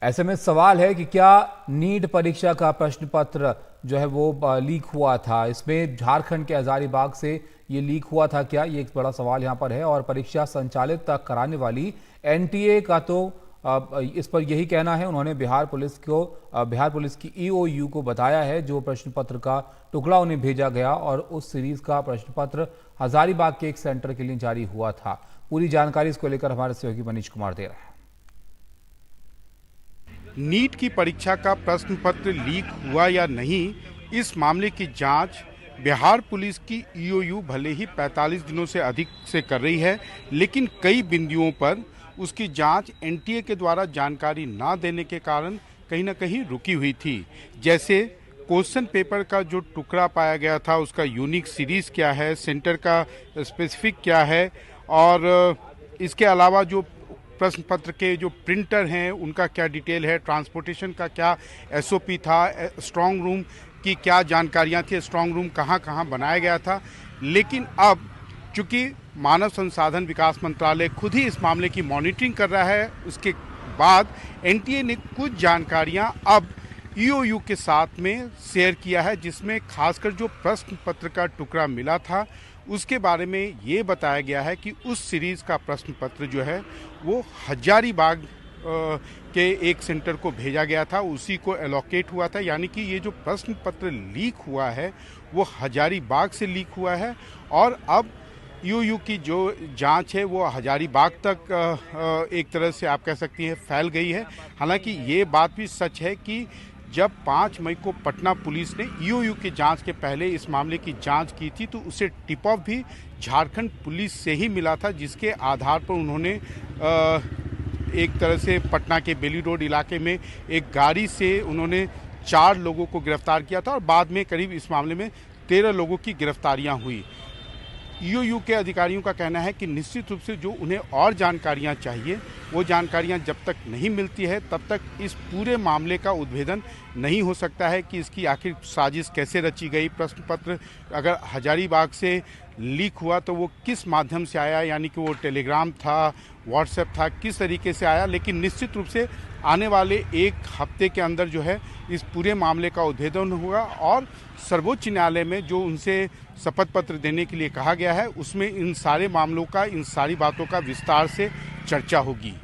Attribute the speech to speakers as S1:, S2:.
S1: ऐसे में सवाल है कि क्या नीट परीक्षा का प्रश्न पत्र जो है वो लीक हुआ था। इसमें झारखंड के हजारीबाग से ये लीक हुआ था क्या, ये एक बड़ा सवाल यहाँ पर है। और परीक्षा संचालित कराने वाली एनटीए का तो इस पर यही कहना है। उन्होंने बिहार पुलिस की ईओयू को बताया है जो प्रश्न पत्र का टुकड़ा उन्हें भेजा गया, और उस सीरीज का प्रश्न पत्र हजारीबाग के एक सेंटर के लिए जारी हुआ था। पूरी जानकारी इसको लेकर हमारे सहयोगी मनीष कुमार दे रहे हैं।
S2: नीट की परीक्षा का प्रश्न पत्र लीक हुआ या नहीं, इस मामले की जांच बिहार पुलिस की ईओयू भले ही 45 दिनों से अधिक से कर रही है, लेकिन कई बिंदुओं पर उसकी जांच एनटीए के द्वारा जानकारी ना देने के कारण कहीं ना कहीं रुकी हुई थी। जैसे क्वेश्चन पेपर का जो टुकड़ा पाया गया था उसका यूनिक सीरीज क्या है, सेंटर का स्पेसिफिक क्या है, और इसके अलावा जो प्रश्न पत्र के जो प्रिंटर हैं उनका क्या डिटेल है, ट्रांसपोर्टेशन का क्या एसओपी था, स्ट्रांग रूम की क्या जानकारियां थी, स्ट्रांग रूम कहां कहां बनाया गया था। लेकिन अब चूंकि मानव संसाधन विकास मंत्रालय खुद ही इस मामले की मॉनिटरिंग कर रहा है, उसके बाद एनटीए ने कुछ जानकारियां अब ईओयू के साथ में शेयर किया है, जिसमें खासकर जो प्रश्न पत्र का टुकड़ा मिला था उसके बारे में ये बताया गया है कि उस सीरीज का प्रश्न पत्र जो है वो हजारीबाग के एक सेंटर को भेजा गया था, उसी को एलोकेट हुआ था। यानी कि ये जो प्रश्न पत्र लीक हुआ है वो हजारीबाग से लीक हुआ है, और अब ईओयू की जो जांच है वो हजारीबाग तक एक तरह से आप कह सकती हैं फैल गई है। हालांकि ये बात भी सच है कि जब 5 मई को पटना पुलिस ने ईओयू की जांच के पहले इस मामले की जांच की थी तो उसे टिप ऑफ भी झारखंड पुलिस से ही मिला था, जिसके आधार पर उन्होंने एक तरह से पटना के बेली रोड इलाके में एक गाड़ी से उन्होंने 4 लोगों को गिरफ्तार किया था, और बाद में करीब इस मामले में 13 लोगों की गिरफ्तारियां हुई। ईओयू के अधिकारियों का कहना है कि निश्चित रूप से जो उन्हें और जानकारियां चाहिए वो जानकारियां जब तक नहीं मिलती है तब तक इस पूरे मामले का उद्भेदन नहीं हो सकता है कि इसकी आखिर साजिश कैसे रची गई। प्रश्न पत्र अगर हजारीबाग से लीक हुआ तो वो किस माध्यम से आया, यानी कि वो टेलीग्राम था, व्हाट्सएप था, किस तरीके से आया। लेकिन निश्चित रूप से आने वाले एक हफ्ते के अंदर जो है इस पूरे मामले का उद्भेदन होगा, और सर्वोच्च न्यायालय में जो उनसे शपथ पत्र देने के लिए कहा गया है उसमें इन सारे मामलों का, इन सारी बातों का विस्तार से चर्चा होगी।